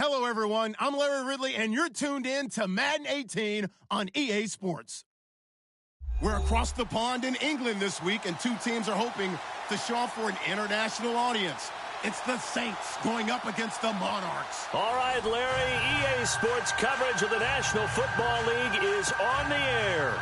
Hello, everyone. I'm Larry Ridley, and you're tuned in to Madden 18 on EA Sports. We're across the pond in England this week, and two teams are hoping to show off for an international audience. It's the Saints going up against the Monarchs. All right, Larry, EA Sports coverage of the National Football League is on the air.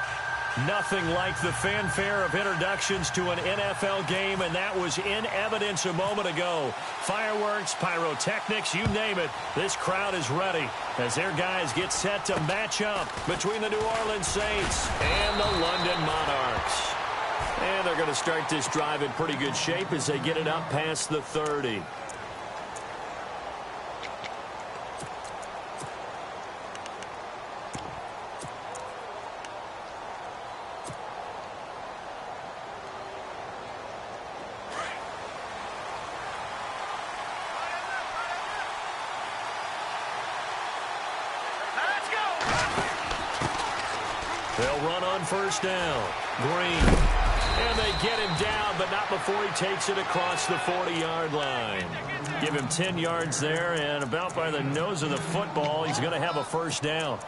Nothing like the fanfare of introductions to an NFL game, and that was in evidence a moment ago. Fireworks, pyrotechnics, you name it. This crowd is ready as their guys get set to match up between the New Orleans Saints and the London Monarchs. And they're going to start this drive in pretty good shape as they get it up past the 30. They'll run on first down. Green. And they get him down, but not before he takes it across the 40-yard line. Give him 10 yards there, and about by the nose of the football, he's going to have a first down.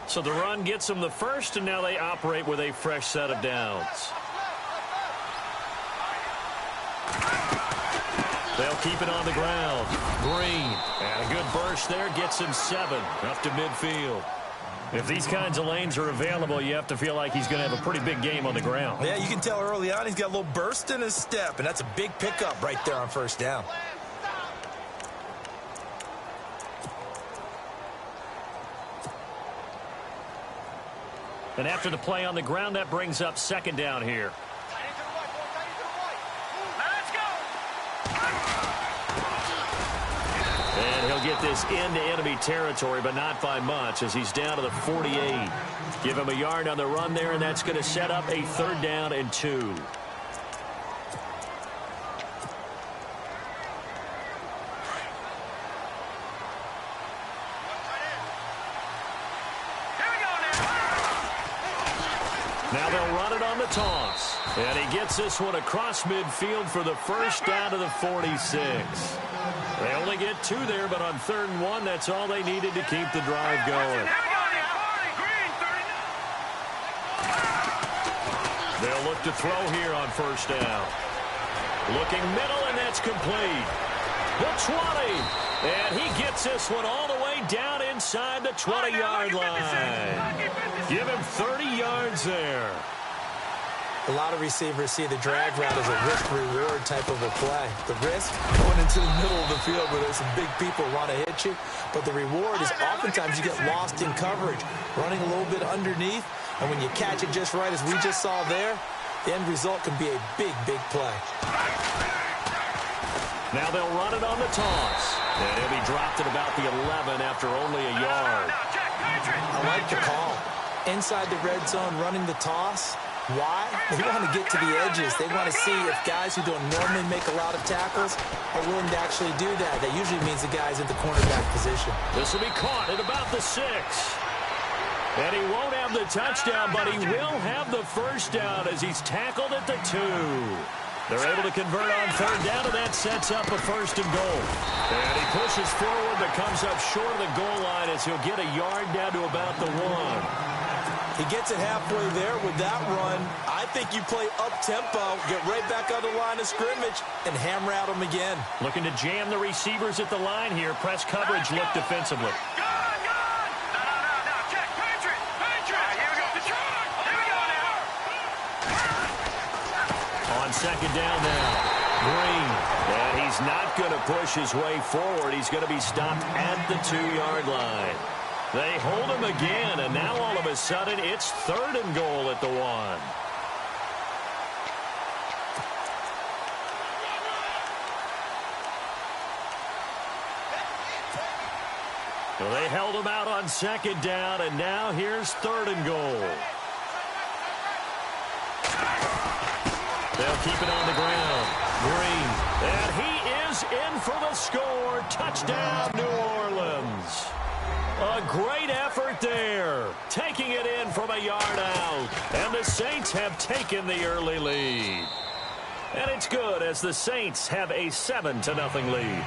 So the run gets them the first, and now they operate with a fresh set of downs. They'll keep it on the ground. Green. And a good burst there gets him 7 up to midfield. If these kinds of lanes are available, you have to feel like he's going to have a pretty big game on the ground. Yeah, you can tell early on he's got a little burst in his step, and that's a big pickup right there on first down. And after the play on the ground, that brings up second down here. And he'll get this into enemy territory, but not by much as he's down to the 48. Give him a yard on the run there, and that's going to set up a third down and 2. Now they'll run it on the toss. And he gets this one across midfield for the first down to the 46. They only get 2 there, but on 3rd and 1, that's all they needed to keep the drive going. They'll look to throw here on first down. Looking middle, and that's complete. The 20. And he gets this one all the way down inside the 20-yard line. Give him 30 yards there. A lot of receivers see the drag route as a risk-reward type of a play. The risk, going into the middle of the field where there's some big people who want to hit you. But the reward is oftentimes you get lost in coverage, running a little bit underneath. And when you catch it just right, as we just saw there, the end result can be a big, big play. Now they'll run it on the toss. And he'll be dropped at about the 11 after only a yard. I like the call. Inside the red zone, running the toss. Why? They want to get to the edges. They want to see if guys who don't normally make a lot of tackles are willing to actually do that. That usually means the guy's in the cornerback position. This will be caught at about the 6. And he won't have the touchdown, but he will have the first down as he's tackled at the 2. They're able to convert on 3rd down, and that sets up a 1st and goal. And he pushes forward, but comes up short of the goal line as he'll get a yard down to about the 1. He gets it halfway there with that run. I think you play up-tempo, get right back on the line of scrimmage, and hammer out him again. Looking to jam the receivers at the line here. Press coverage, look defensively. On second down now, Green. And he's not going to push his way forward. He's going to be stopped at the 2-yard line. They hold him again, and now all of a sudden it's 3rd and goal at the 1. Well, they held him out on second down, and now here's 3rd and goal. They'll keep it on the ground. Green. And he is in for the score. Touchdown, New Orleans. A great effort there, taking it in from a yard out. And the Saints have taken the early lead. And it's good as the Saints have a 7-0 lead.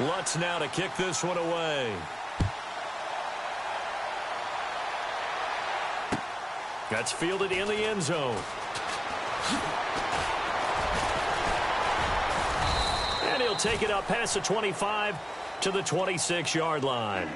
Lutz now to kick this one away. That's fielded in the end zone. And he'll take it up past the 25 to the 26-yard line.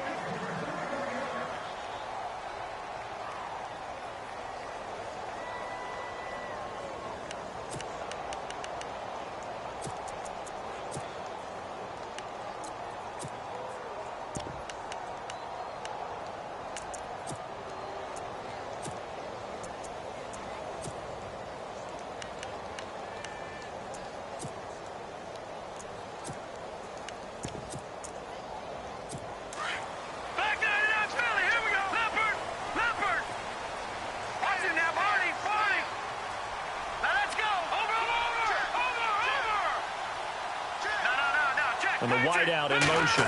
And the wideout in motion.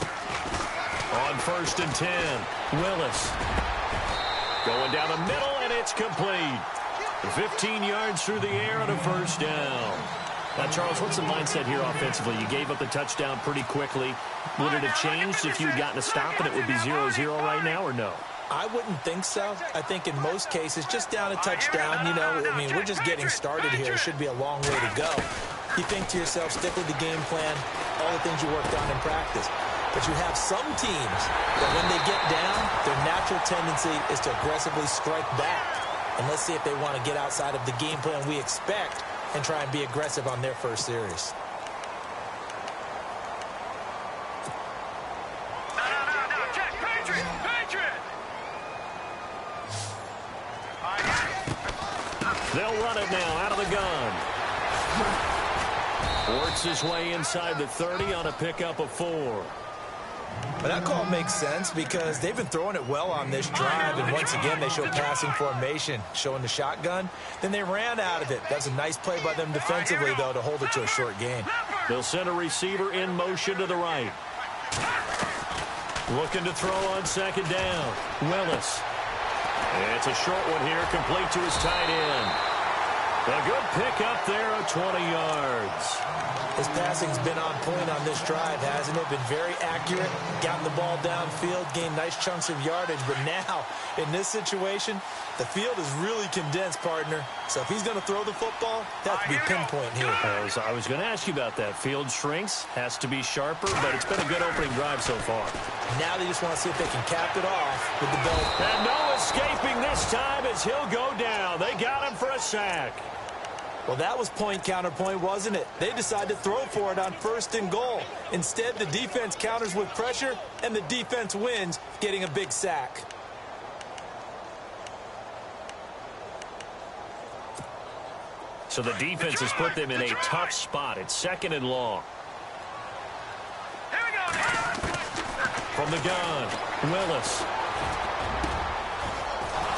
On 1st and 10, Willis. Going down the middle, and it's complete. 15 yards through the air on a first down. Now, Charles, what's the mindset here offensively? You gave up the touchdown pretty quickly. Would it have changed if you had gotten a stop and it would be 0-0 right now, or no? I wouldn't think so. I think in most cases, just down a touchdown, we're just getting started here. It should be a long way to go. You think to yourself, stick with the game plan, all the things you worked on in practice. But you have some teams that when they get down, their natural tendency is to aggressively strike back. And let's see if they want to get outside of the game plan we expect and try and be aggressive on their first series. They'll run it now out of the gun. Works his way inside the 30 on a pickup of 4. But that call makes sense because they've been throwing it well on this drive, and once again they show passing formation, showing the shotgun. Then they ran out of it. That's a nice play by them defensively, though, to hold it to a short gain. They'll send a receiver in motion to the right. Looking to throw on 2nd down. Willis. It's a short one here, complete to his tight end. A good pick up there of 20 yards. His passing's been on point on this drive, hasn't it? Been very accurate, gotten the ball downfield, gained nice chunks of yardage. But now, in this situation, the field is really condensed, partner. So if he's going to throw the football, that has to be pinpoint here. I was going to ask you about that. Field shrinks, has to be sharper, but it's been a good opening drive so far. Now they just want to see if they can cap it off with the belt. And no escaping this time as he'll go down. They got him for a sack. Well, that was point counterpoint, wasn't it? They decided to throw for it on 1st and goal. Instead, the defense counters with pressure, and the defense wins, getting a big sack. So the defense has put them in a tough spot. It's 2nd and long. From the gun, Willis.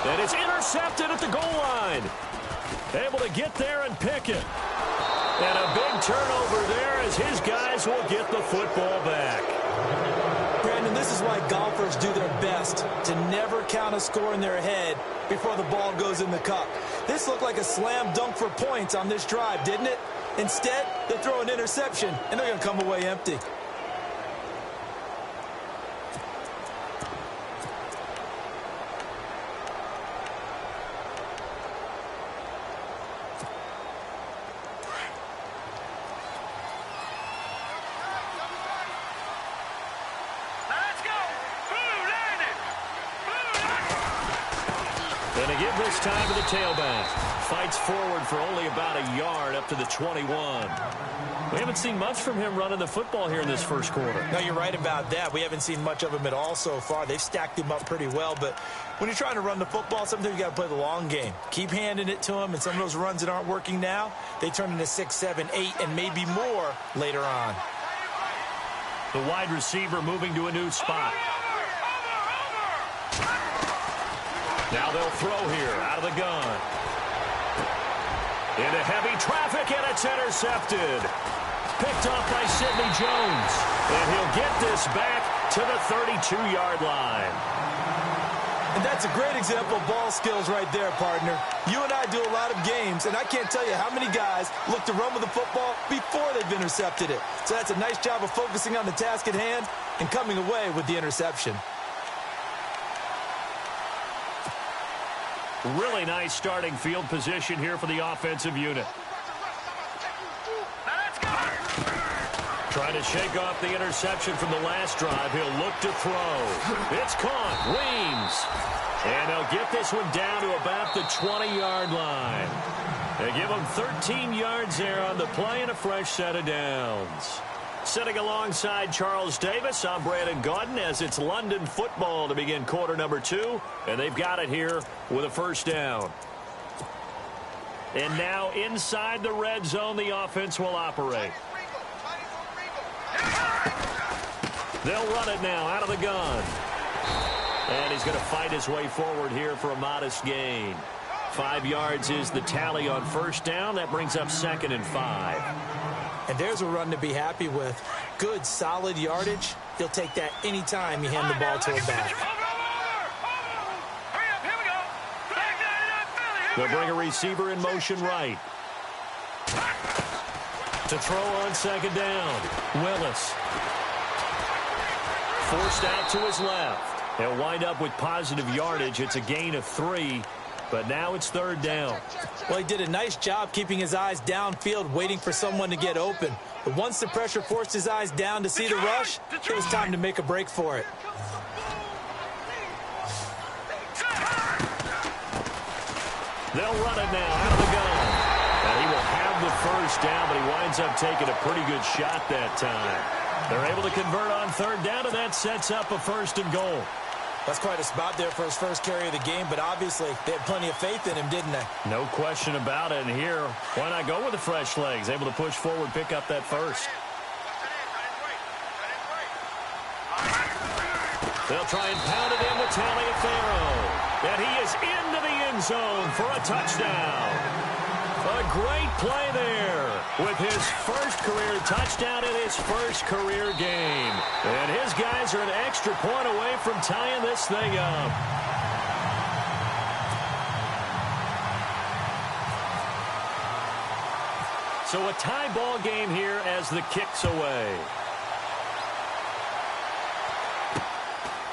And it's intercepted at the goal line. Able to get there and pick it. And a big turnover there as his guys will get the football back. Brandon, this is why golfers do their best to never count a score in their head before the ball goes in the cup. This looked like a slam dunk for points on this drive, didn't it? Instead, they throw an interception, and they're going to come away empty. And to give this time to the tailback. Fights forward for only about a yard up to the 21. We haven't seen much from him running the football here in this first quarter. No, you're right about that. We haven't seen much of him at all so far. They've stacked him up pretty well, but when you're trying to run the football, sometimes you got to play the long game. Keep handing it to him, and some of those runs that aren't working now, they turn into 6, 7, 8, and maybe more later on. The wide receiver moving to a new spot. Now they'll throw here out of the gun. Into heavy traffic, and it's intercepted. Picked off by Sidney Jones. And he'll get this back to the 32-yard line. And that's a great example of ball skills right there, partner. You and I do a lot of games, and I can't tell you how many guys look to run with the football before they've intercepted it. So that's a nice job of focusing on the task at hand and coming away with the interception. Really nice starting field position here for the offensive unit. Trying to shake off the interception from the last drive. He'll look to throw. It's caught. Weems. And they'll get this one down to about the 20-yard line. They give him 13 yards there on the play and a fresh set of downs. Sitting alongside Charles Davis, I'm Brandon Gaudin as it's London football to begin quarter number 2. And they've got it here with a first down. And now inside the red zone, the offense will operate. They'll run it now out of the gun. And he's going to fight his way forward here for a modest gain. 5 yards is the tally on first down. That brings up 2nd and 5. And there's a run to be happy with. Good, solid yardage. He'll take that anytime you hand the ball to him back. They'll bring a receiver in motion right. To throw on 2nd down. Willis. Forced out to his left. He'll wind up with positive yardage. It's a gain of 3, but now it's 3rd down. Well, he did a nice job keeping his eyes downfield, waiting for someone to get open. But once the pressure forced his eyes down to see the rush, it was time to make a break for it. They'll run it now out of the gun. And he will have the first down, but he winds up taking a pretty good shot that time. They're able to convert on 3rd down, and that sets up a 1st and goal. That's quite a spot there for his first carry of the game, but obviously they had plenty of faith in him, didn't they? No question about it. And here, why not go with the fresh legs? Able to push forward, pick up that first. They'll try and pound it in with Taliaferro. And he is into the end zone for a touchdown. A great play there with his first career touchdown in his first career game. And his guys are an extra point away from tying this thing up. So a tie ball game here as the kick's away.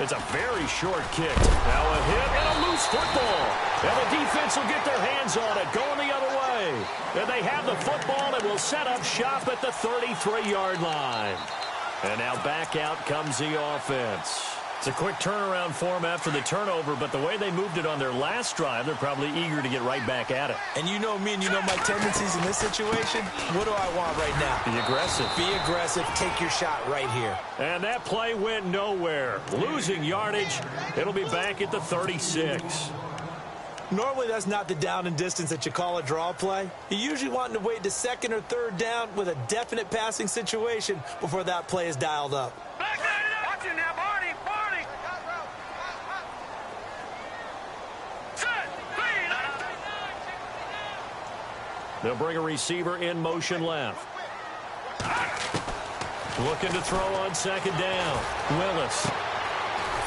It's a very short kick. Now a hit and a loose football. And the defense will get their hands on it, going the other way. And they have the football and will set up shop at the 33-yard line. And now back out comes the offense. It's a quick turnaround for them after the turnover, but the way they moved it on their last drive, they're probably eager to get right back at it. And you know me and you know my tendencies in this situation. What do I want right now? Be aggressive. Be aggressive. Take your shot right here. And that play went nowhere. Losing yardage. It'll be back at the 36. Normally, that's not the down and distance that you call a draw play. You're usually wanting to wait to 2nd or 3rd down with a definite passing situation before that play is dialed up. Watching now, Barney. They'll bring a receiver in motion left. Looking to throw on 2nd down. Willis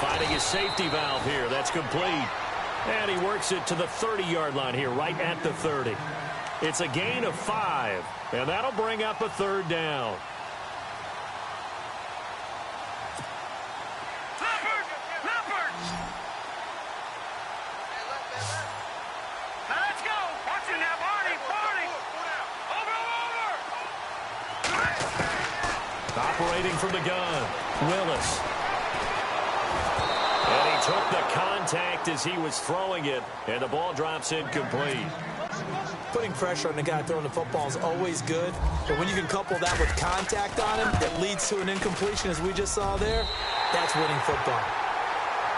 finding his safety valve here. That's complete. And he works it to the 30-yard line here, right at the 30. It's a gain of 5, and that'll bring up a 3rd down. Let's go. Watching now, Barney. Over. Operating from the gun, Willis. And he took the contact as he was throwing it, and the ball drops incomplete. Putting pressure on the guy throwing the football is always good, but when you can couple that with contact on him that leads to an incompletion, as we just saw there, that's winning football.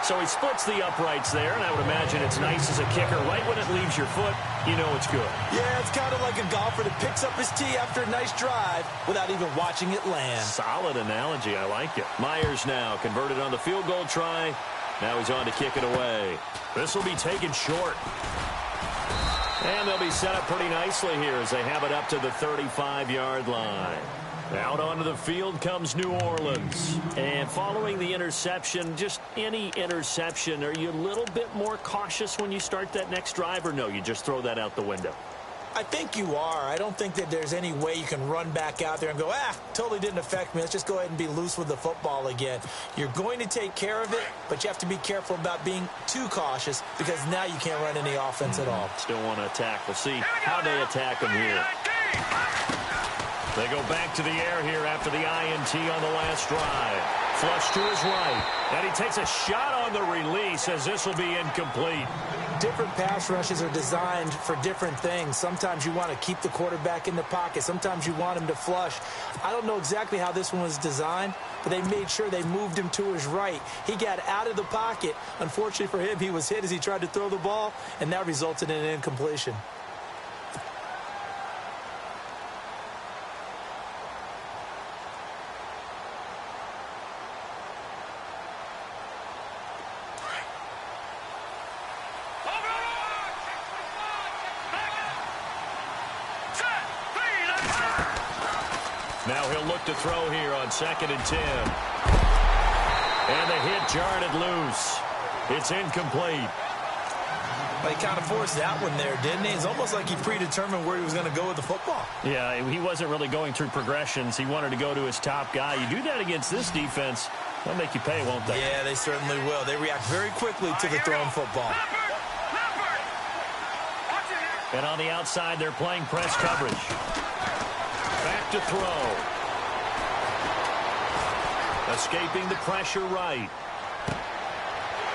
So he splits the uprights there, and I would imagine it's nice as a kicker. Right when it leaves your foot, you know it's good. Yeah, it's kind of like a golfer that picks up his tee after a nice drive without even watching it land. Solid analogy. I like it. Myers now converted on the field goal try. Now he's on to kick it away. This will be taken short. And they'll be set up pretty nicely here as they have it up to the 35-yard line. Out onto the field comes New Orleans. And following the interception, just any interception, are you a little bit more cautious when you start that next drive, or no, you just throw that out the window? I think you are. I don't think that there's any way you can run back out there and go, totally didn't affect me. Let's just go ahead and be loose with the football again. You're going to take care of it, but you have to be careful about being too cautious because now you can't run any offense at all. Still want to attack. We'll see how they attack them here. They go back to the air here after the INT on the last drive. Flush to his right. And he takes a shot on the release as this will be incomplete. Different pass rushes are designed for different things. Sometimes you want to keep the quarterback in the pocket. Sometimes you want him to flush. I don't know exactly how this one was designed, but they made sure they moved him to his right. He got out of the pocket. Unfortunately for him, he was hit as he tried to throw the ball, and that resulted in an incompletion. Now he'll look to throw here on 2nd and 10. And the hit jarred it loose. It's incomplete. Well, he kind of forced that one there, didn't he? It's almost like he predetermined where he was going to go with the football. Yeah, he wasn't really going through progressions. He wanted to go to his top guy. You do that against this defense, they'll make you pay, won't they? Yeah, they certainly will. They react very quickly to the thrown football. And on the outside, they're playing press coverage. Back to throw. Escaping the pressure right.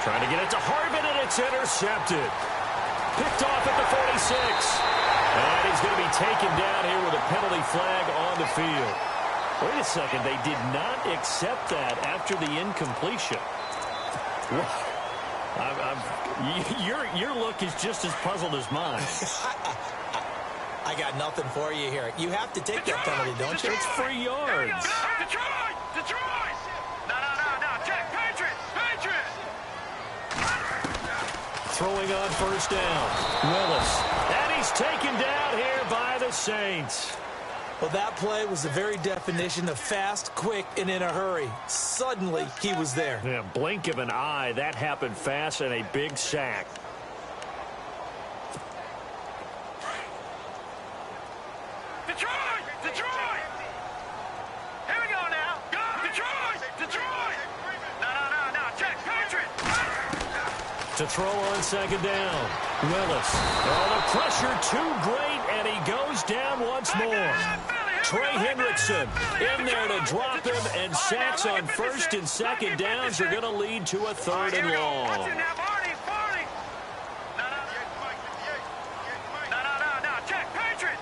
Trying to get it to Harvin, and it's intercepted. Picked off at the 46. And he's going to be taken down here with a penalty flag on the field. Wait a second. They did not accept that after the incompletion. Your look is just as puzzled as mine. I got nothing for you here. You have to take that penalty, don't you? It's free yards. Detroit! No. Check. Patriots! Throwing on first down. Willis. And he's taken down here by the Saints. Well, that play was the very definition of fast, quick, and in a hurry. Suddenly, he was there. Yeah, blink of an eye. That happened fast and a big sack. Detroit! Here we go now. Go! Detroit! No. Check. Patriots! To throw on 2nd down. Willis. Oh, the pressure too great, and he goes down once more. Trey Hendrickson in there to drop him, and sacks on 1st and 2nd downs are going to lead to a 3rd and long. Check. Patriots!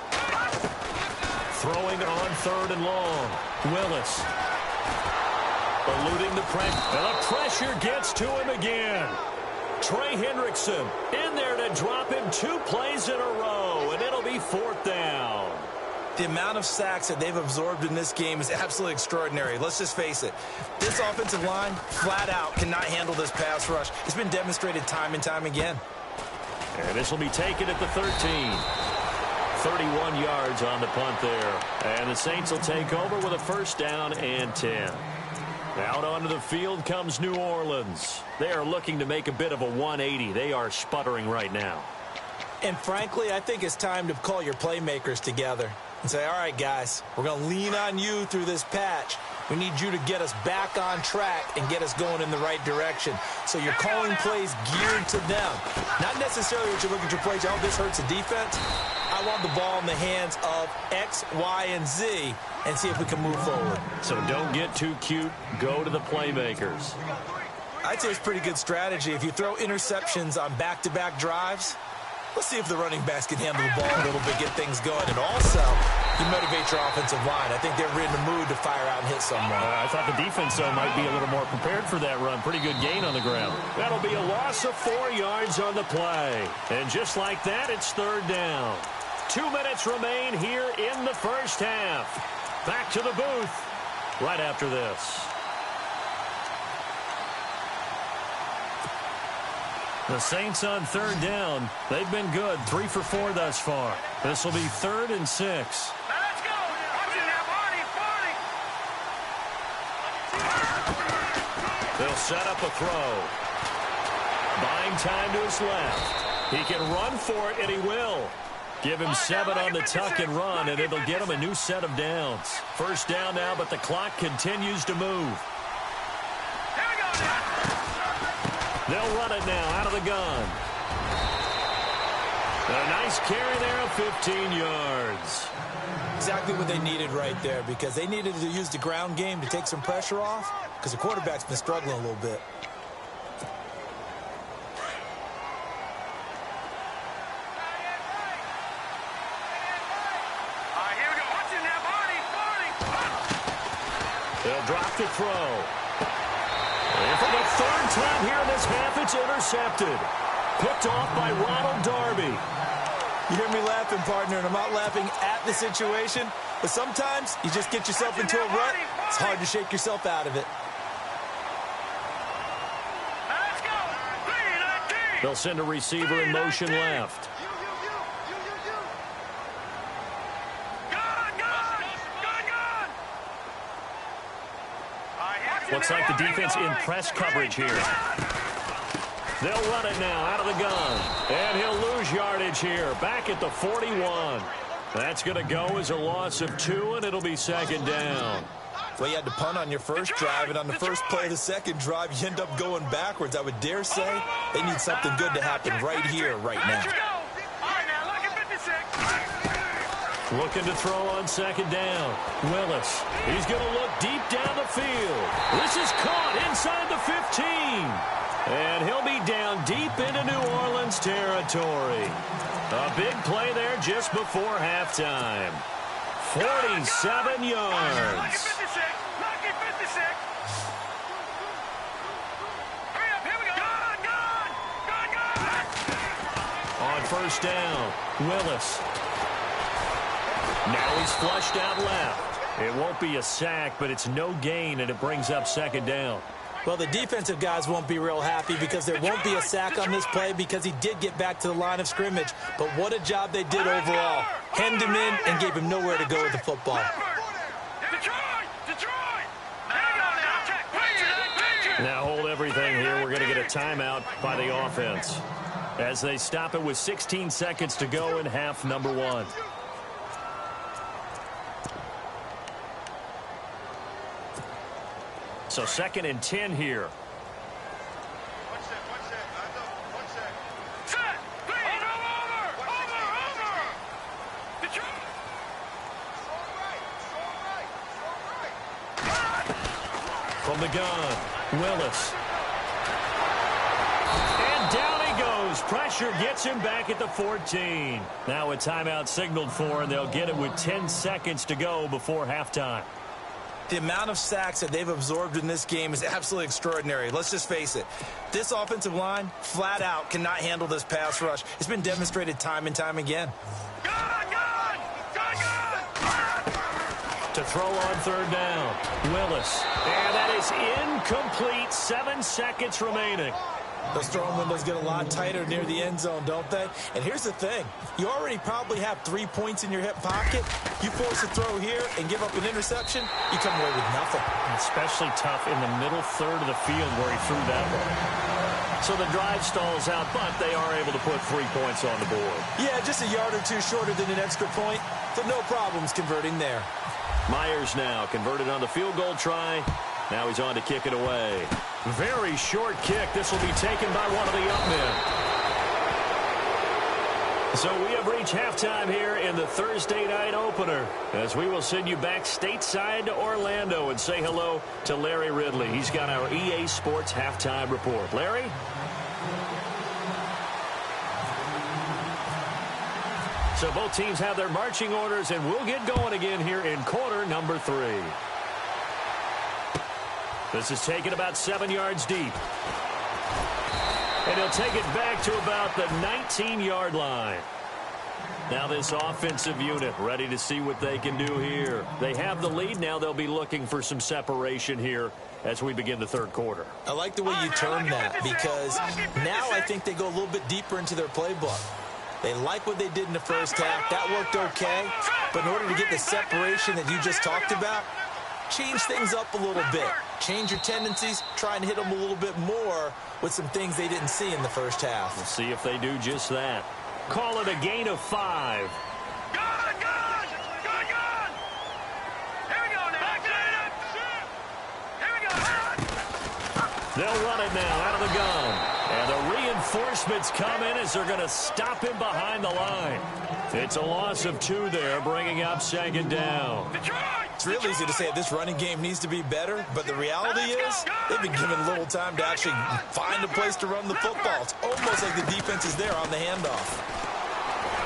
Throwing on 3rd and long. Willis. Eluding the pressure. And the pressure gets to him again. Trey Hendrickson in there to drop him 2 plays in a row, and it'll be 4th down. The amount of sacks that they've absorbed in this game is absolutely extraordinary. Let's just face it. This offensive line, flat out, cannot handle this pass rush. It's been demonstrated time and time again. And this will be taken at the 13. 31 yards on the punt there. And the Saints will take over with a 1st down and 10. Out onto the field comes New Orleans. They are looking to make a bit of a 180. They are sputtering right now. And frankly, I think it's time to call your playmakers together and say, all right, guys, we're going to lean on you through this patch. We need you to get us back on track and get us going in the right direction. So you're calling plays geared to them. Not necessarily what you look at your plays, oh, this hurts the defense. I want the ball in the hands of X, Y, and Z and see if we can move forward. So don't get too cute. Go to the playmakers. I'd say it's pretty good strategy. If you throw interceptions on back-to-back drives, let's see if the running backs can handle the ball a little bit, get things going. And also, you motivate your offensive line. I think they're in the mood to fire out and hit someone. I thought the defense, though, might be a little more prepared for that run. Pretty good gain on the ground. That'll be a loss of 4 yards on the play. And just like that, it's 3rd down. 2 minutes remain here in the first half. Back to the booth right after this. The Saints on third down. They've been good, 3 for 4 thus far. This will be 3rd and 6. Now let's go. Watch it now, Barney. They'll set up a throw. Buying time to his left. He can run for it, and he will. Give him 7 on the tuck and run, and it'll get him a new set of downs. First down now, but the clock continues to move. Here we go now. They'll run it now out of the gun. A nice carry there of 15 yards. Exactly what they needed right there, because they needed to use the ground game to take some pressure off, because the quarterback's been struggling a little bit. Here we go. Watch it now, Barney. They'll drop the throw. And for the 3rd time here in this half, it's intercepted. Picked off by Ronald Darby. You hear me laughing, partner, and I'm not laughing at the situation, but sometimes you just get yourself into a rut. It's hard to shake yourself out of it. Now let's go. 3-19. They'll send a receiver in motion left. Looks like the defense in press coverage here. They'll run it now out of the gun. And he'll lose yardage here. Back at the 41. That's going to go as a loss of 2, and it'll be 2nd down. Well, you had to punt on your first drive, and on the first play of the second drive, you end up going backwards. I would dare say they need something good to happen right here, right now. Looking to throw on 2nd down. Willis. He's going to look deep down the field. This is caught inside the 15. And he'll be down deep into New Orleans territory. A big play there just before halftime. 47 yards. On first down, Willis. Now he's flushed out left. It won't be a sack, but it's no gain, and it brings up 2nd down. Well, the defensive guys won't be real happy because there won't be a sack on this play because he did get back to the line of scrimmage. But what a job they did overall. Hemmed him in and gave him nowhere to go with the football. Now hold everything here. We're going to get a timeout by the offense as they stop it with 16 seconds to go in half number 1. So 2nd and 10 here. From the gun, Willis. And down he goes. Pressure gets him back at the 14. Now a timeout signaled for, and they'll get it with 10 seconds to go before halftime. The amount of sacks that they've absorbed in this game is absolutely extraordinary. Let's just face it. This offensive line, flat out, cannot handle this pass rush. It's been demonstrated time and time again. To throw on 3rd down, Willis. And that is incomplete. 7 seconds remaining. Those throwing windows get a lot tighter near the end zone, don't they? And here's the thing. You already probably have 3 points in your hip pocket. You force a throw here and give up an interception, you come away with nothing. Especially tough in the middle third of the field where he threw that one. So the drive stalls out, but they are able to put 3 points on the board. Yeah, just a yard or 2 shorter than an extra point, so no problems converting there. Myers now converted on the field goal try. Now he's on to kick it away. Very short kick. This will be taken by one of the up men. So we have reached halftime here in the Thursday night opener, as we will send you back stateside to Orlando and say hello to Larry Ridley. He's got our EA Sports halftime report. Larry? So both teams have their marching orders, and we'll get going again here in quarter number 3. This is taken about 7 yards deep. And he'll take it back to about the 19-yard line. Now this offensive unit ready to see what they can do here. They have the lead. Now they'll be looking for some separation here as we begin the third quarter. I like the way you term that, because now I think they go a little bit deeper into their playbook. They like what they did in the first half. That worked okay. But in order to get the separation that you just talked about, change things up a little bit. Change your tendencies. Try and hit them a little bit more with some things they didn't see in the first half. We'll see if they do just that. Call it a gain of 5. Good! Here we go now. Here we go. They'll run it now out of the gun. And the reinforcements come in as they're going to stop him behind the line. It's a loss of 2 there, bringing up second down. It's real easy to say this running game needs to be better, but the reality is they've been given little time to actually find a place to run the football. It's almost like the defense is there on the handoff.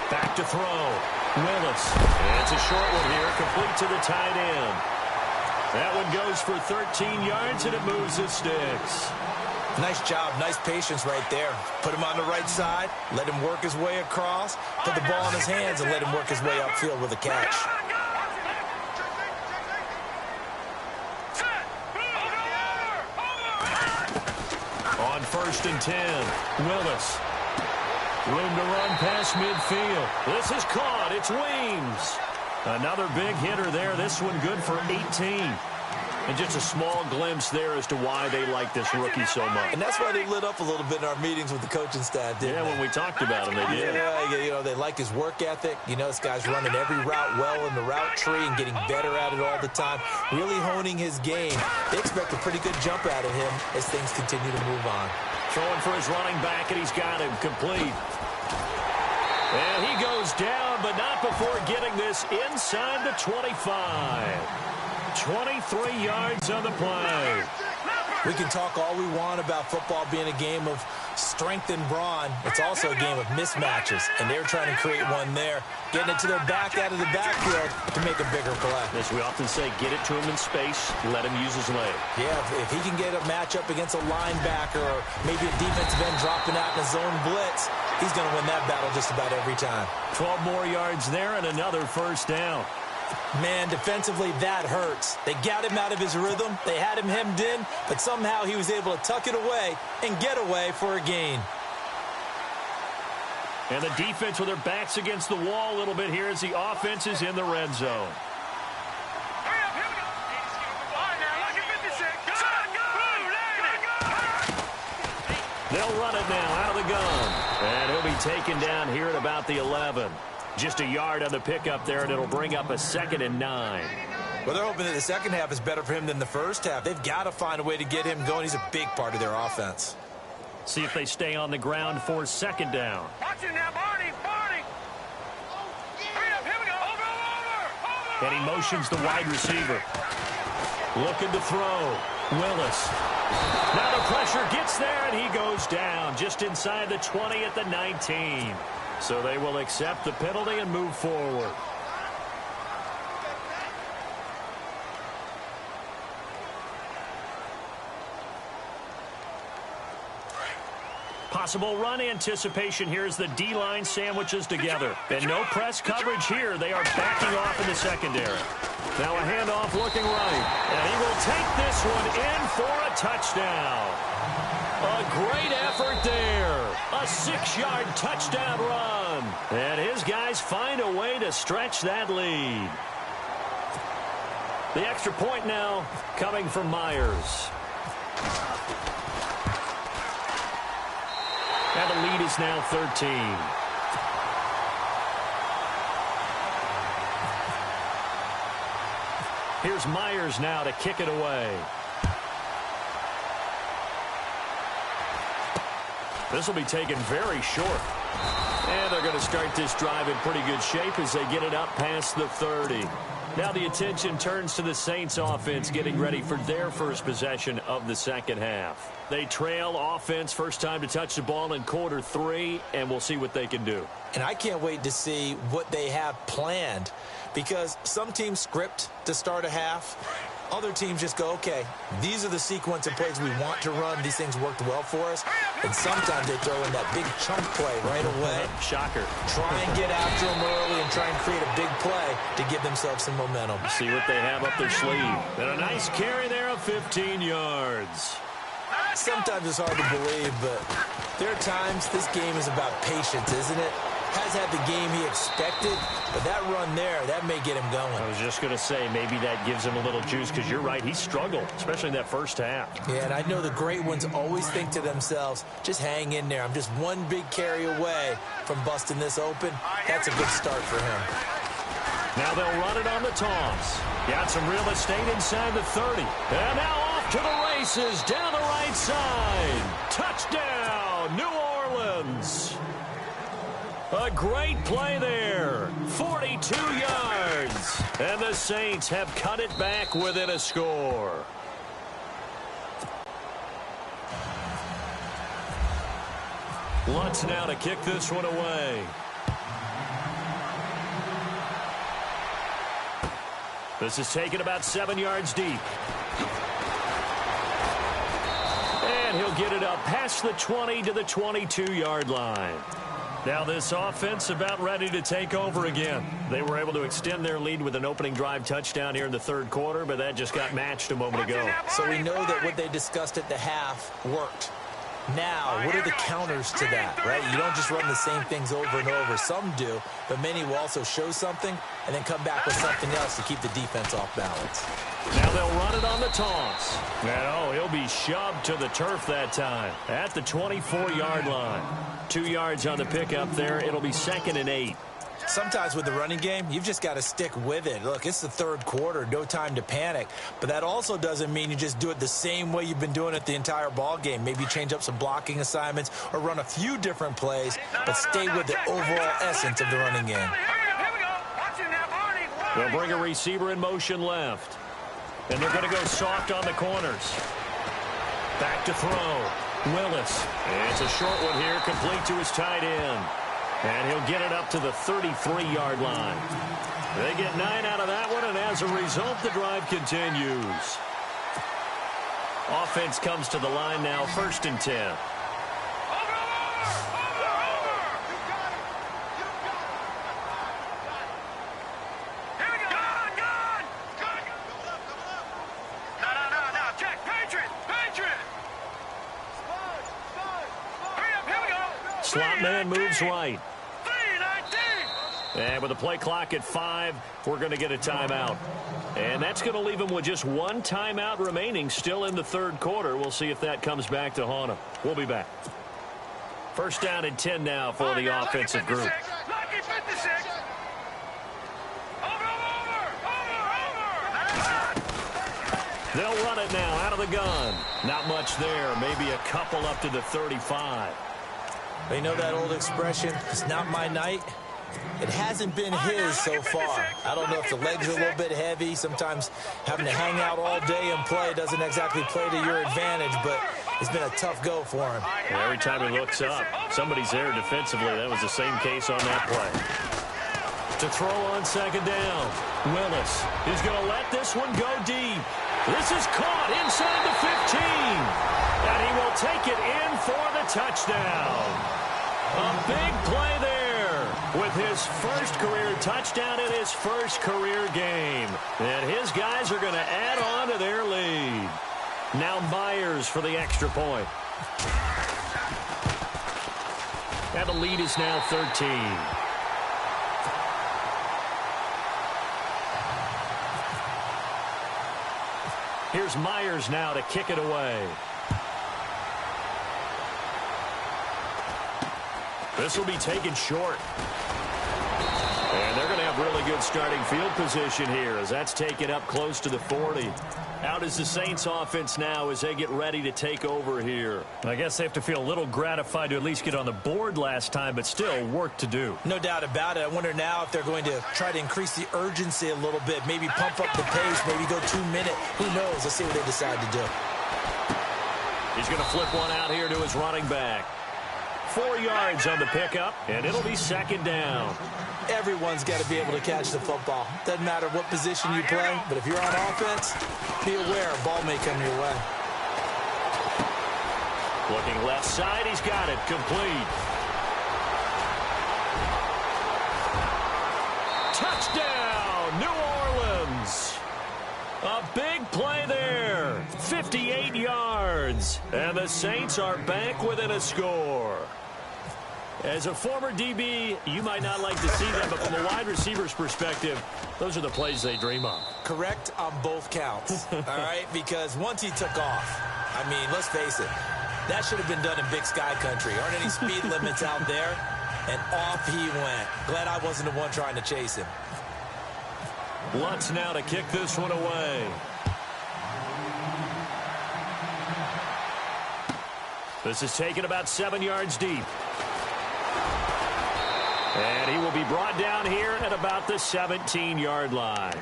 Back to throw. Willis. And it's a short one here, complete to the tight end. That one goes for 13 yards, and it moves the sticks. Nice job, nice patience right there. Put him on the right side, let him work his way across, put the ball in his hands, and let him work his way upfield with a catch. On 1st and 10, Willis. Room to run past midfield. This is caught. It's Weems. Another big hitter there. This one good for 18. And just a small glimpse there as to why they like this rookie so much. And that's why they lit up a little bit in our meetings with the coaching staff, didn't they? Yeah, when we talked about him, they did. Yeah, you know, they like his work ethic. You know, this guy's running every route well in the route tree and getting better at it all the time, really honing his game. They expect a pretty good jump out of him as things continue to move on. Throwing for his running back, and he's got him complete. And he goes down, but not before getting this inside the 25. 23 yards on the play. We can talk all we want about football being a game of strength and brawn. It's also a game of mismatches, and they're trying to create one there, getting it to their back out of the backfield to make a bigger play. As we often say, get it to him in space, let him use his leg. Yeah, if he can get a matchup against a linebacker or maybe a defensive end dropping out in a zone blitz, he's going to win that battle just about every time. 12 more yards there and another first down. Man, defensively, that hurts. They got him out of his rhythm. They had him hemmed in, but somehow he was able to tuck it away and get away for a gain. And the defense with their backs against the wall a little bit here as the offense is in the red zone. They'll run it now out of the gun. And he'll be taken down here at about the 11. Just a yard on the pickup there, and it'll bring up a 2nd and 9. Well, they're hoping that the second half is better for him than the first half. They've got to find a way to get him going. He's a big part of their offense. See if they stay on the ground for 2nd down. Watch it now, Barney. Hurry up, here we go. Over. And he motions the wide receiver. Looking to throw. Willis. Now the pressure gets there, and he goes down just inside the 20 at the 19. So they will accept the penalty and move forward. Possible run anticipation here as the D-line sandwiches together. And no press coverage here. They are backing off in the secondary. Now a handoff looking right. And he will take this one in for a touchdown. A great effort there. A 6-yard touchdown run. And his guys find a way to stretch that lead. The extra point now coming from Myers. And the lead is now 13. Here's Myers now to kick it away. This will be taken very short. And they're going to start this drive in pretty good shape as they get it up past the 30. Now the attention turns to the Saints offense getting ready for their first possession of the second half. They trail offense, first time to touch the ball in quarter 3, and we'll see what they can do. And I can't wait to see what they have planned, because some teams script to start a half. Other teams just go, okay, these are the sequence of plays we want to run. These things worked well for us. And sometimes they throw in that big chunk play right away. Shocker. Try and get after them early and try and create a big play to give themselves some momentum. See what they have up their sleeve. And a nice carry there of 15 yards. Sometimes it's hard to believe, but there are times this game is about patience, isn't it? Has had the game he expected, but that run there, that may get him going. I was just going to say, maybe that gives him a little juice, because you're right, he struggled, especially in that first half. Yeah, and I know the great ones always think to themselves, just hang in there. I'm just one big carry away from busting this open. That's a good start for him. Now they'll run it on the toss. Got some real estate inside the 30. And now off to the races down the right side. Touchdown, New Orleans. A great play there. 42 yards. And the Saints have cut it back within a score. Lutz now to kick this one away. This is taken about 7 yards deep. And he'll get it up past the 20 to the 22-yard line. Now this offense about ready to take over again. They were able to extend their lead with an opening drive touchdown here in the third quarter, but that just got matched a moment ago. So we know that what they discussed at the half worked. Now, what are the counters to that, right? You don't just run the same things over and over. Some do, but many will also show something and then come back with something else to keep the defense off balance. Now they'll run it on the toss. And, he'll be shoved to the turf that time at the 24-yard line. 2 yards on the pickup there. It'll be 2nd and 8. Sometimes with the running game, you've just got to stick with it. Look, it's the third quarter, no time to panic. But that also doesn't mean you just do it the same way you've been doing it the entire ball game. Maybe change up some blocking assignments or run a few different plays, but stay with the overall essence of the running game. They'll bring a receiver in motion left. And they're going to go soft on the corners. Back to throw. Willis. It's a short one here, complete to his tight end. And he'll get it up to the 33-yard line. They get 9 out of that one, and as a result, the drive continues. Offense comes to the line now, 1st and 10. Slot man moves right. And with the play clock at 5, we're going to get a timeout. And that's going to leave him with just one timeout remaining still in the third quarter. We'll see if that comes back to haunt him. We'll be back. 1st down and 10 now for the offensive group. They'll run it now out of the gun. Not much there. Maybe a couple up to the 35. They know that old expression, it's not my night. It hasn't been his so far. I don't know if the legs are a little bit heavy. Sometimes having to hang out all day and play doesn't exactly play to your advantage, but it's been a tough go for him. And every time he looks up, somebody's there defensively. That was the same case on that play. To throw on 2nd down, Willis is going to let this one go deep. This is caught inside the 15. And he will take it in for the touchdown. A big play there with his first career touchdown in his first career game. And his guys are going to add on to their lead. Now Myers for the extra point. And the lead is now 13. Here's Myers now to kick it away. This will be taken short. And they're going to have really good starting field position here as that's taken up close to the 40. Out is the Saints offense now as they get ready to take over here. I guess they have to feel a little gratified to at least get on the board last time, but still work to do. No doubt about it. I wonder now if they're going to try to increase the urgency a little bit, maybe pump up the pace, maybe go 2-minute. Who knows? Let's see what they decide to do. He's going to flip one out here to his running back. 4 yards on the pickup, and it'll be second down. Everyone's got to be able to catch the football. Doesn't matter what position you play, but if you're on offense, be aware a ball may come your way. Looking left side, he's got it. Complete. Touchdown, New Orleans. A big play there. 58 yards. And the Saints are back within a score. As a former DB, you might not like to see that, but from a wide receiver's perspective, those are the plays they dream of. Correct on both counts, all right? Because once he took off, I mean, let's face it, that should have been done in Big Sky Country. Aren't any speed limits out there? And off he went. Glad I wasn't the one trying to chase him. Lutz now to kick this one away. This is taken about 7 yards deep. And he will be brought down here at about the 17-yard line.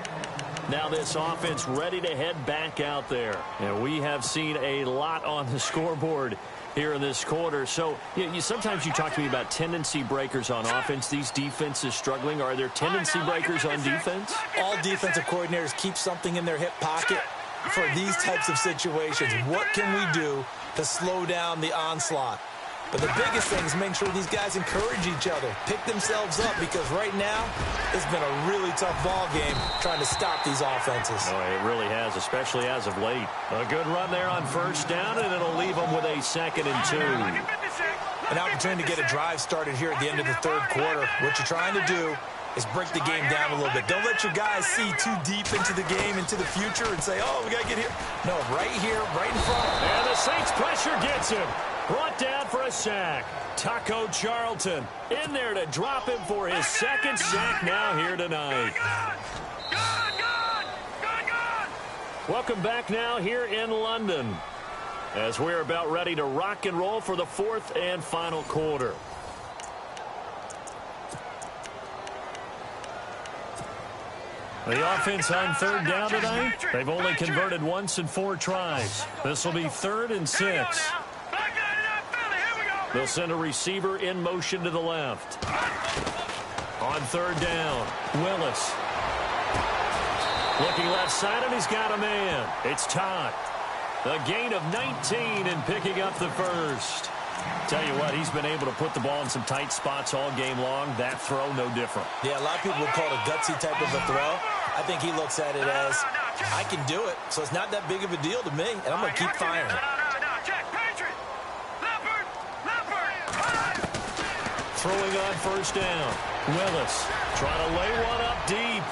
Now this offense ready to head back out there. And we have seen a lot on the scoreboard here in this quarter. So sometimes you talk to me about tendency breakers on offense. These defenses struggling. Are there tendency breakers on defense? All defensive coordinators keep something in their hip pocket for these types of situations. What can we do to slow down the onslaught? But the biggest thing is making sure these guys encourage each other, pick themselves up, because right now it's been a really tough ball game trying to stop these offenses. Oh, it really has, especially as of late. A good run there on first down, and it'll leave them with a 2nd and 2. An opportunity to get a drive started here at the end of the third quarter. What you're trying to do is break the game down a little bit. Don't let your guys see too deep into the game, into the future, and say, oh, we got to get here. No, right here, right in front. And the Saints pressure gets him. Brought down for a sack. Taco Charlton in there to drop him for his 2nd sack now here tonight. Welcome back now here in London as we're about ready to rock and roll for the 4th and final quarter. The offense on 3rd down tonight, they've only converted once in 4 tries. This will be 3rd and 6. They'll send a receiver in motion to the left. On 3rd down, Willis. Looking left side, and he's got a man. It's Todd. A gain of 19 and picking up the first. Tell you what, he's been able to put the ball in some tight spots all game long. That throw, no different. Yeah, a lot of people would call it a gutsy type of a throw. I think he looks at it as, I can do it, so it's not that big of a deal to me, and I'm going to keep firing. Throwing on first down. Willis trying to lay one up deep.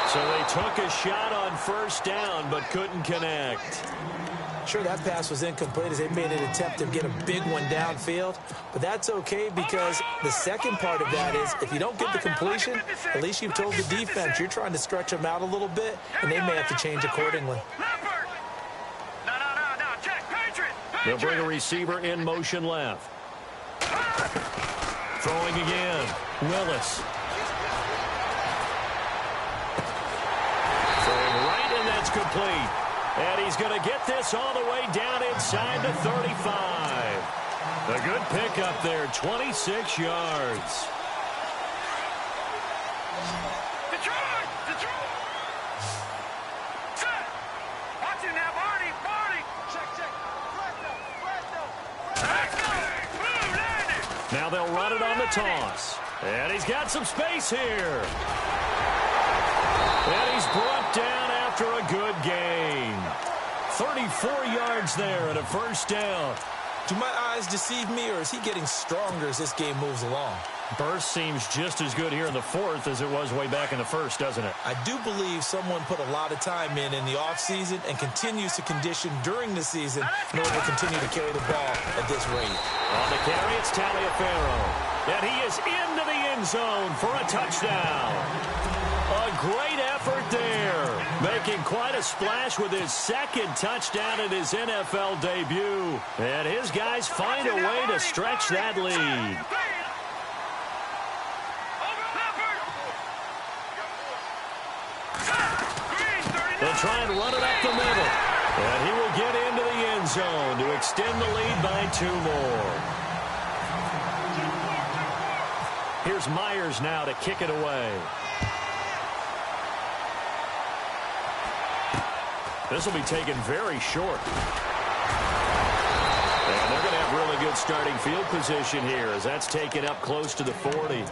So they took a shot on first down but couldn't connect. Sure, that pass was incomplete as they made an attempt to get a big one downfield. But that's okay because the second part of that is if you don't get the completion, at least you've told the defense you're trying to stretch them out a little bit, and they may have to change accordingly. They'll bring a receiver in motion left. Throwing again. Willis. Throwing right, and that's complete. And he's going to get this all the way down inside the 35. A good pickup there, 26 yards. Now they'll run it on the toss. And he's got some space here. And he's brought down after a good gain. 34 yards there and a first down. Do my eyes deceive me, or is he getting stronger as this game moves along? Burst seems just as good here in the 4th as it was way back in the 1st, doesn't it? I do believe someone put a lot of time in the offseason and continues to condition during the season in order to continue to carry the ball at this rate. On the carry, it's Taliaferro. And he is into the end zone for a touchdown. A great effort there, making quite a splash with his 2nd touchdown in his NFL debut. And his guys find a way to stretch that lead. They'll try and run it up the middle. And he will get into the end zone to extend the lead by 2 more. Here's Myers now to kick it away. This will be taken very short. And they're going to have really good starting field position here as that's taken up close to the 40.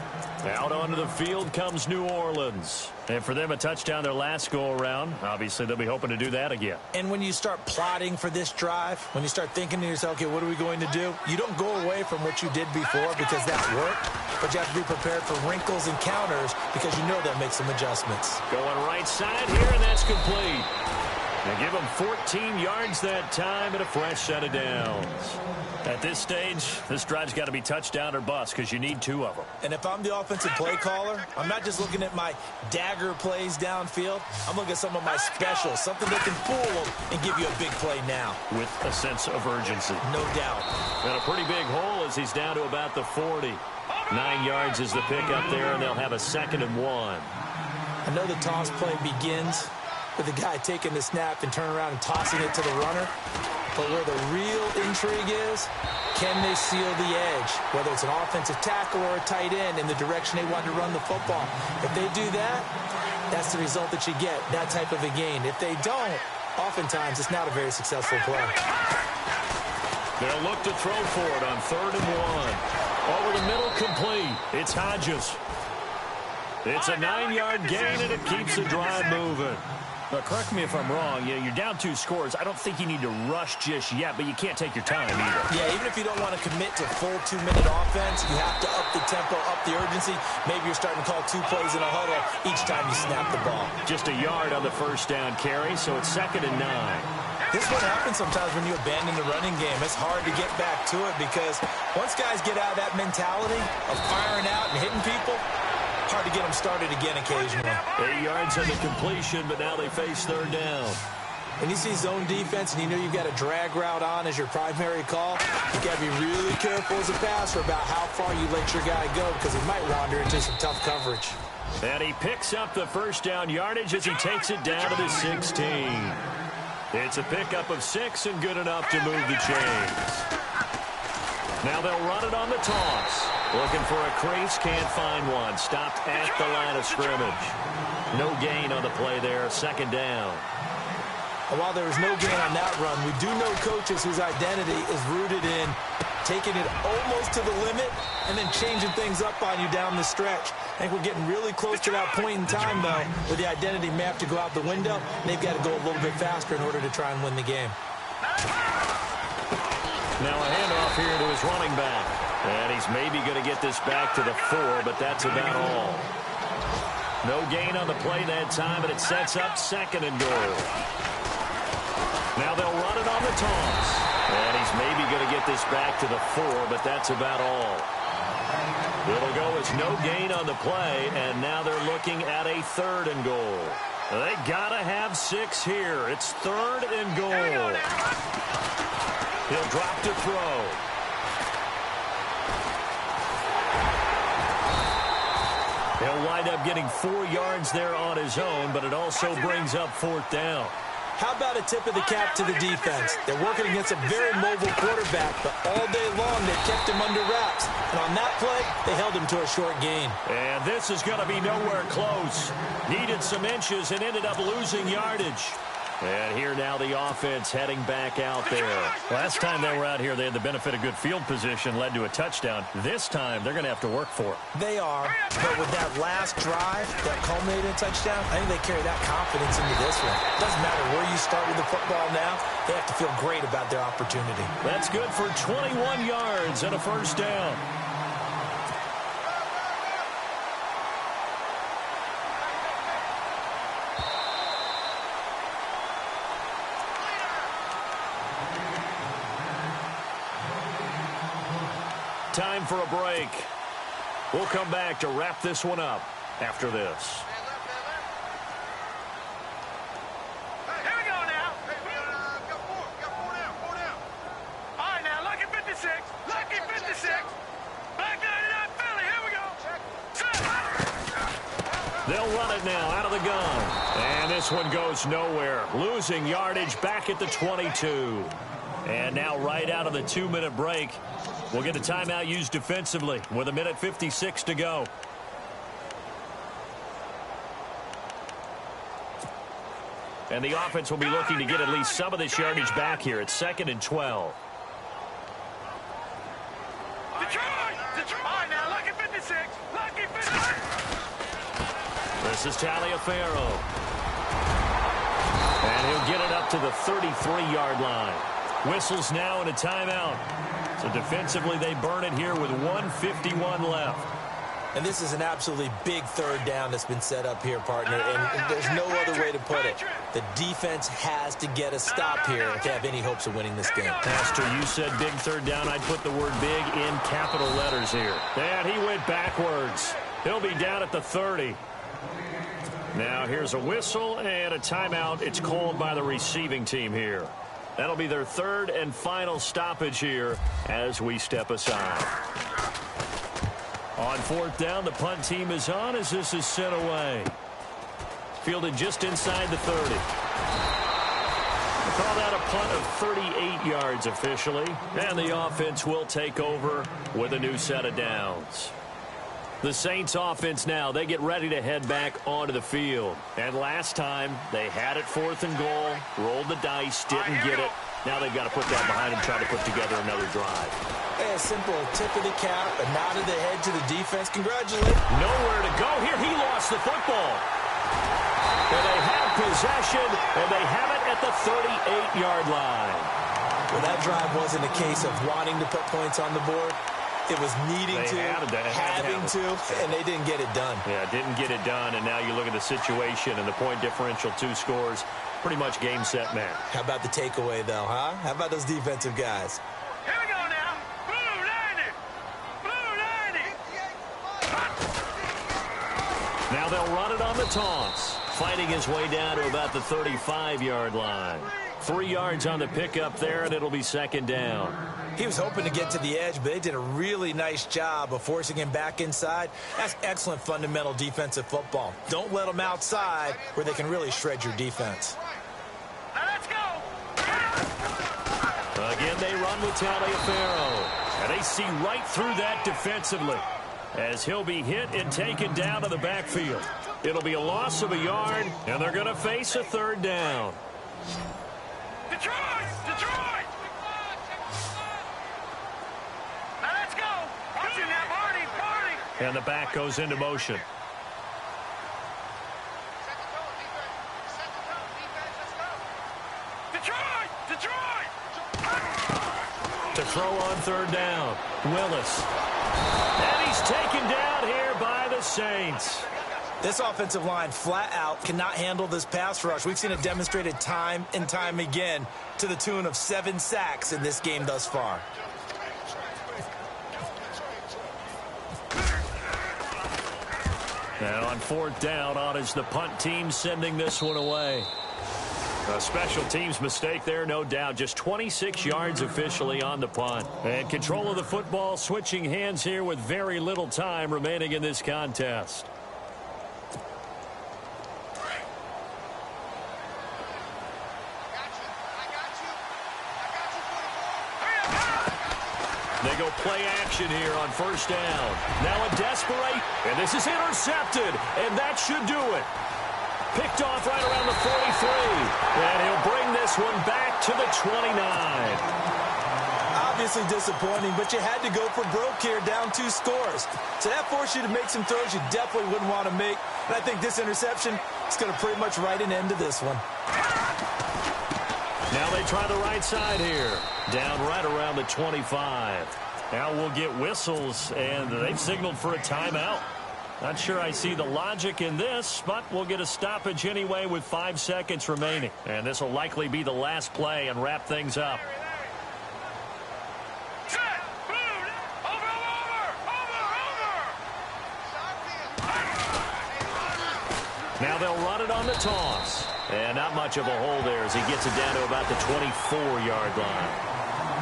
Out onto the field comes New Orleans. And for them, a touchdown their last go-around. Obviously, they'll be hoping to do that again. And when you start plotting for this drive, when you start thinking to yourself, okay, what are we going to do? You don't go away from what you did before because that worked. But you have to be prepared for wrinkles and counters because you know they'll make some adjustments. Going right side here, and that's complete. They give them 14 yards that time and a fresh set of downs. At this stage, this drive's got to be touchdown or bust because you need 2 of them. And if I'm the offensive play caller, I'm not just looking at my dagger plays downfield. I'm looking at some of my specials, something that can fool them and give you a big play now. With a sense of urgency. No doubt. And a pretty big hole as he's down to about the 40. 9 yards is the pickup there, and they'll have a 2nd and 1. I know the toss play begins with the guy taking the snap and turning around and tossing it to the runner. But where the real intrigue is, can they seal the edge? Whether it's an offensive tackle or a tight end in the direction they want to run the football. If they do that, that's the result that you get, that type of a gain. If they don't, oftentimes it's not a very successful play. They'll look to throw for it on 3rd and 1. Over the middle, complete. It's Hodges. It's a 9-yard gain, and it keeps the drive moving. Now, correct me if I'm wrong. You're down 2 scores. I don't think you need to rush just yet, but you can't take your time either. Yeah, even if you don't want to commit to full 2-minute offense, you have to up the tempo, up the urgency. Maybe you're starting to call 2 plays in a huddle each time you snap the ball. Just a yard on the first down carry, so it's 2nd and 9. This is what happens sometimes when you abandon the running game. It's hard to get back to it because once guys get out of that mentality of firing out and hitting people, hard to get them started again occasionally. 8 yards on the completion, but now they face 3rd down. When you see zone defense and you know you've got a drag route on as your primary call, you've got to be really careful as a passer about how far you let your guy go because he might wander into some tough coverage. And he picks up the first down yardage as he takes it down to the 16. It's a pickup of 6 and good enough to move the chains. Now they'll run it on the toss. Looking for a crease, can't find one. Stopped at the line of scrimmage. No gain on the play there, 2nd down. And while there was no gain on that run, we do know coaches whose identity is rooted in taking it almost to the limit and then changing things up on you down the stretch. I think we're getting really close to that point in time, though, where the identity may have to go out the window, and they've got to go a little bit faster in order to try and win the game. Now a handoff here to his running back. And he's maybe going to get this back to the 4, but that's about all. No gain on the play that time, and it sets up 2nd and goal. Now they'll run it on the toss. And he's maybe going to get this back to the 4, but that's about all. It'll go as no gain on the play, and now they're looking at a 3rd and goal. They got to have 6 here. It's 3rd and goal. He'll drop to throw. He'll wind up getting 4 yards there on his own, but it also brings up 4th down. How about a tip of the cap to the defense? They're working against a very mobile quarterback, but all day long they kept him under wraps. And on that play, they held him to a short gain. And this is going to be nowhere close. Needed some inches and ended up losing yardage. And here now the offense heading back out there. Last time they were out here, they had the benefit of good field position, led to a touchdown. This time, they're going to have to work for it. They are, but with that last drive that culminated in a touchdown, I think they carry that confidence into this one. Doesn't matter where you start with the football now, they have to feel great about their opportunity. That's good for 21 yards and a first down. Time for a break. We'll come back to wrap this one up after this. Here we go now. Got four down. All right, now, lucky 56. Lucky 56. Black 99 Philly. Here we go. Set. They'll run it now out of the gun. And this one goes nowhere. Losing yardage back at the 22. And now right out of the 2-minute break, we'll get a timeout used defensively with 1:56 to go. And the offense will be looking to get at least some of this yardage back here. It's 2nd and 12. Detroit, now lucky 56. Lucky 56. This is Taliaferro. And he'll get it up to the 33-yard line. Whistles now in a timeout. So defensively, they burn it here with 1:51 left. And this is an absolutely big third down that's been set up here, partner. And there's no other way to put it. The defense has to get a stop here if they have any hopes of winning this game. Pastor, you said big third down. I'd put the word big in capital letters here. And he went backwards. He'll be down at the 30. Now here's a whistle and a timeout. It's called by the receiving team here. That'll be their third and final stoppage here as we step aside. On 4th down, the punt team is on as this is sent away. Fielded just inside the 30. We'll call that a punt of 38 yards officially. And the offense will take over with a new set of downs. The Saints offense now, they get ready to head back onto the field. And last time, they had it 4th and goal, rolled the dice, didn't get it. Now they've got to put that behind them, try to put together another drive. Hey, a simple tip of the cap, a nod of the head to the defense. Congratulations. Nowhere to go here. He lost the football. And they have possession, and they have it at the 38-yard line. Well, that drive wasn't a case of wanting to put points on the board. It was needing to, having to, and they didn't get it done. Yeah, didn't get it done, and now you look at the situation and the point differential, 2 scores, pretty much game, set, match. How about the takeaway, though, huh? How about those defensive guys? Here we go now. Blue 90. Blue 90. Now they'll run it on the toss. Fighting his way down to about the 35-yard line. 3 yards on the pickup there, and it'll be 2nd down. He was hoping to get to the edge, but they did a really nice job of forcing him back inside. That's excellent fundamental defensive football. Don't let them outside where they can really shred your defense. Now let's go. Again, they run with Taliaferro. And they see right through that defensively as he'll be hit and taken down to the backfield. It'll be a loss of a yard, and they're going to face a 3rd down. Detroit! Detroit! Now let's go. Watching that party. And the back goes into motion. Detroit! Detroit! To throw on 3rd down, Willis. And he's taken down here by the Saints. This offensive line flat out cannot handle this pass rush. We've seen it demonstrated time and time again to the tune of 7 sacks in this game thus far. Now on 4th down, on is the punt team sending this one away. A special teams mistake there, no doubt. Just 26 yards officially on the punt. And control of the football switching hands here with very little time remaining in this contest. They go play action here on 1st down. Now a desperate, and this is intercepted, and that should do it. Picked off right around the 43, and he'll bring this one back to the 29. Obviously disappointing, but you had to go for broke here, down 2 scores. So that forced you to make some throws you definitely wouldn't want to make. And I think this interception is going to pretty much write an end to this one. Now they try the right side here. Down right around the 25. Now we'll get whistles, and they've signaled for a timeout. Not sure I see the logic in this, but we'll get a stoppage anyway with 5 seconds remaining. And this will likely be the last play and wrap things up. Now they'll run it on the toss. And not much of a hole there as he gets it down to about the 24-yard line.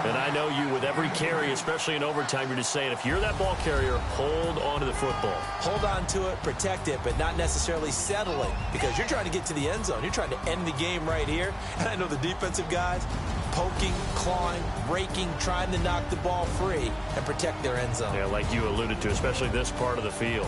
And I know you, with every carry, especially in overtime, you're just saying, if you're that ball carrier, hold on to the football. Hold on to it, protect it, but not necessarily settling, because you're trying to get to the end zone. You're trying to end the game right here. And I know the defensive guys, poking, clawing, raking, trying to knock the ball free and protect their end zone. Yeah, like you alluded to, especially this part of the field.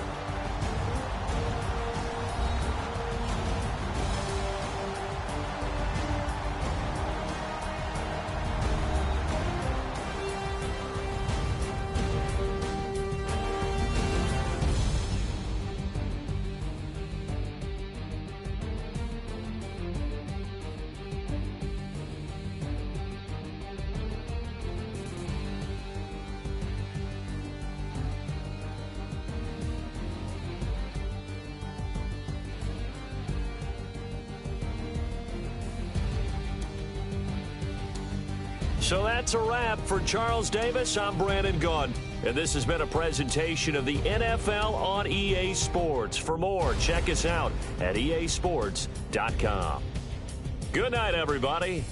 So that's a wrap for Charles Davis. I'm Brandon Gunn, and this has been a presentation of the NFL on EA Sports. For more, check us out at easports.com. Good night, everybody.